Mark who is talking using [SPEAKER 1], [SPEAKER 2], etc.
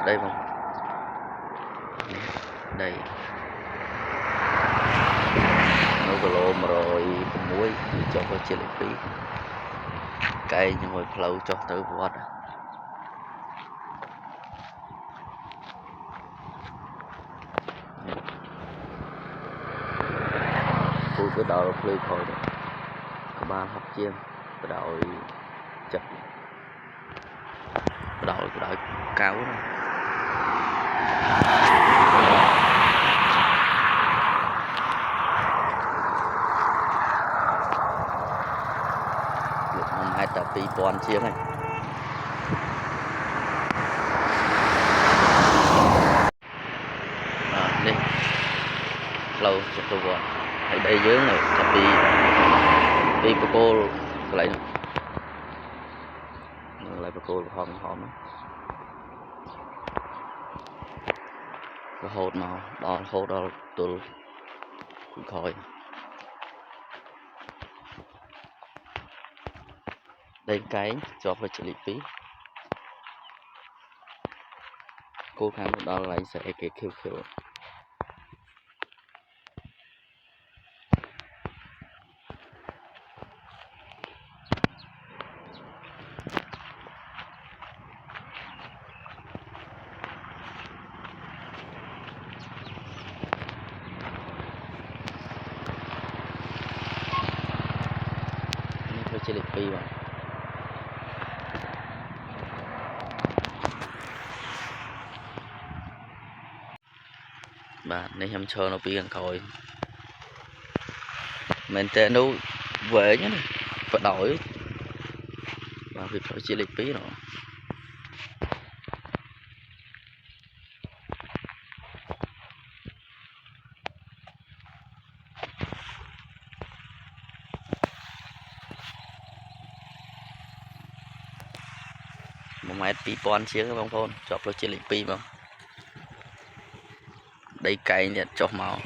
[SPEAKER 1] đây không đây nó có lô mà rồi muối cho có chia lại phí cây nhưng mà lâu cho tới vót tôi cứ đào phơi thôi đấy các bạn học chiên cái đào chặt cái đào cao này năm hai tập pi pon chiếc này đi lâu cho tôi vào ở đây dưới này tập pi cô lại cô hòm cái hột nào đó hột đó tôi khỏi đây cái cho phải xử lý phí cô kháng đó lại sẽ cái khiêu phải xử lý phí mà bà này em cho nó bị gần khỏi mình tên đâu về nhé phải đổi và việc phải chỉ lịch phí rồi một máy pi pon chiếc các bông phôn chọc nó chỉ lịch phí mà đây cây nhật chọc màu